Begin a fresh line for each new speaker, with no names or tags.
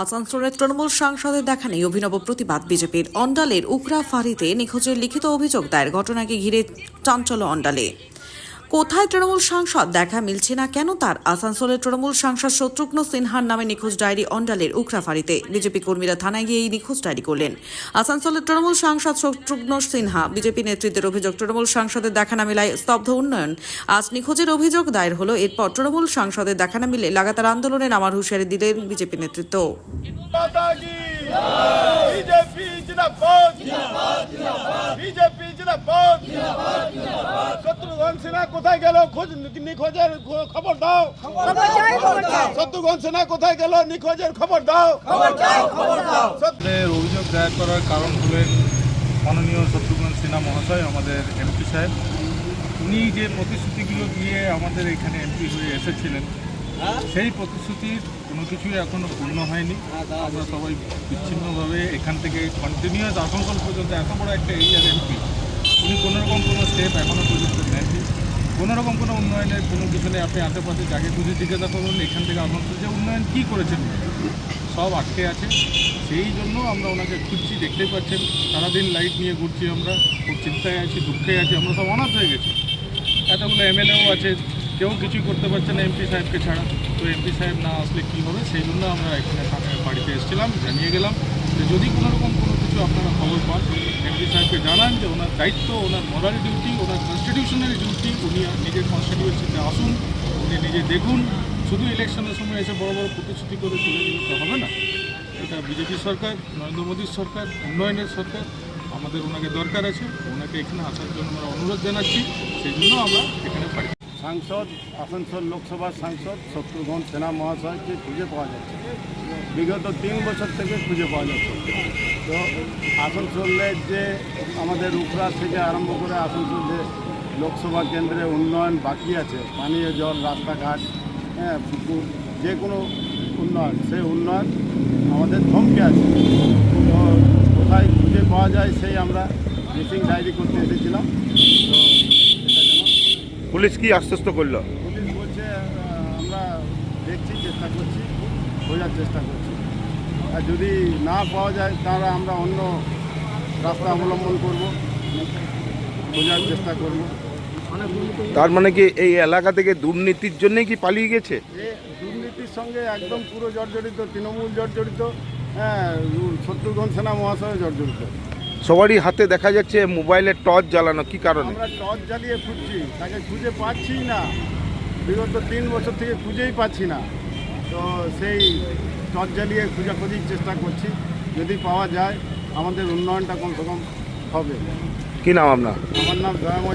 আসানসোলের তৃণমূল সাংসদের দেখা নেই অভিনব প্রতিবাদ বিজেপির। অন্ডালের উকরা ফাঁড়িতে নিখোঁজের লিখিত অভিযোগ দায়ের ঘটনাকে ঘিরে চাঞ্চল্য অন্ডালে। কোথায় তৃণমূল সাংসদ? দেখা মিলছে না কেন তার? আসানসোলের তৃণমূল সাংসদ শত্রুঘ্ন সিনহার নামে নিখোঁজ ডায়েরি অন্ডালের উকরা ফাঁড়িতে। বিজেপি কর্মীরা থানায় গিয়ে এই নিখোঁজ ডায়েরি করলেন। আসানসোলের তৃণমূল সাংসদ শত্রুঘ্ন সিনহা বিজেপি নেতৃত্বের অভিযোগ, তৃণমূল সাংসদের দেখা না মেলায় স্তব্ধ উন্নয়ন। আজ নিখোঁজের অভিযোগ দায়ের হলো। এরপর তৃণমূল সাংসদের দেখা না মিলে লাগাতার আন্দোলনে নামার হুঁশিয়ারি দিলেন বিজেপি নেতৃত্ব।
বিজেপি জিন্দাবাদ, বিজেপি জিন্দাবাদ। শত্রুঘ্ন সিনহা কোথায় গেল? নিখোঁজের খবর দাও। শত্রুঘ্ন সিনহা কোথায় গেল? নিখোঁজের খবর দাও।
অভিযোগ দায়ের করার কারণ হলেন মাননীয় শত্রুঘ্ন সিনহা মহাশয়, আমাদের এমপি সাহেব। উনি যে প্রতিশ্রুতিগুলো দিয়ে আমাদের এখানে এমপি হয়ে এসেছিলেন, সেই প্রতিশ্রুতির কোনো কিছুই এখনও পূর্ণ হয়নি। আমরা সবাই বিচ্ছিন্নভাবে এখান থেকে কন্টিনিউয়াস আসানসোল পর্যন্ত এত বড় একটা এরিয়ার এমপি, উনি কোনোরকম কোনো স্টেপ এখনও পর্যন্ত নেননি। কোনোরকম কোনো উন্নয়নের কোনো কিছু নেই। আপনি আশেপাশে যাকে খুঁজে জিজ্ঞাসা করুন এখান থেকে আসানসোল যে উন্নয়ন কী করেছেন, সব আটকে আছে। সেই জন্য আমরা ওনাকে খুঁজছি, দেখতেই পাচ্ছেন সারাদিন লাইট নিয়ে ঘুরছি। আমরা খুব চিন্তায় আছি, দুঃখে আছি, আমরা সব অনাথ হয়ে গেছি। এতগুলো এমএলএও আছে, কেউ কিছুই করতে পারছে না এমপি সাহেবকে ছাড়া। তো এমপি সাহেব না আসলে কী হবে, সেই জন্য আমরা এখানে বাড়িতে এসেছিলাম, জানিয়ে গেলাম যে যদি কোনোরকম কোনো কিছু আপনারা খবর পান এমপি সাহেবকে জানান যে ওনার দায়িত্ব, ওনার মোরাল ডিউটি, ওনার কনস্টিটিউশনারি ডিউটি, উনি নিজের কনস্টিটিউয়েন্সিতে আসুন, উনি নিজে দেখুন। শুধু ইলেকশনের সময় এসে বড় বড় প্রতিশ্রুতি করে চলে গেলে তো হবে না। এটা বিজেপি সরকার, নরেন্দ্র মোদীর সরকার, উন্নয়নের সরকার। আমাদের ওনাকে দরকার আছে, ওনাকে এখানে আসার জন্য আমরা অনুরোধ জানাচ্ছি। সেই জন্য আমরা এখানে পাই।
সাংসদ, আসানসোল লোকসভার সাংসদ শত্রুঘ্ন সিনহা মহাশয়কে খুঁজে পাওয়া যাচ্ছে। বিগত 3 বছর থেকে খুঁজে পাওয়া যাচ্ছে। তো আসানসোলের যে আমাদের উকরা থেকে আরম্ভ করে আসানসোল যে লোকসভা কেন্দ্রে উন্নয়ন বাকি আছে, পানীয় জল, রাস্তাঘাট, পুকুর, যে কোনো উন্নয়ন, সেই উন্নয়ন আমাদের থমকে আছে। তো কোথায় খুঁজে পাওয়া যায় সেই আমরা মিসিং ডায়েরি করতে এসেছিলাম। তো এটা যেন
পুলিশ কি আশ্বস্ত করলো?
পুলিশ বলছে আমরা দেখছি, চেষ্টা করছি, খোঁজার চেষ্টা করছি। আর যদি না পাওয়া যায় তাহলে আমরা অন্য রাস্তা অবলম্বন করব, খোঁজার চেষ্টা করব।
তার মানে কি এই এলাকা থেকে দুর্নীতির জন্যই কি পালিয়ে গেছে?
এ দুর্নীতির সঙ্গে একদম পুরো জর্জরিত, তৃণমূল জর্জরিত, শত্রুঘ্ন সিনহা মহাশয় জর্জরিত।
সবারই হাতে দেখা যাচ্ছে মোবাইলের টর্চ জ্বালানো, কি কারণে?
আমরা টর্চ জ্বালিয়ে খুঁজছি, তাকে খুঁজে পাচ্ছি না। বিগত 3 বছর থেকে খুঁজেই পাচ্ছি না। তো সেই টর্চ জ্বালিয়ে খোঁজাখুঁজির চেষ্টা করছি। যদি পাওয়া যায় আমাদের উন্নয়নটা কমসে কম হবে।
কি নাম আপনার?
আমার নাম জয়ময়।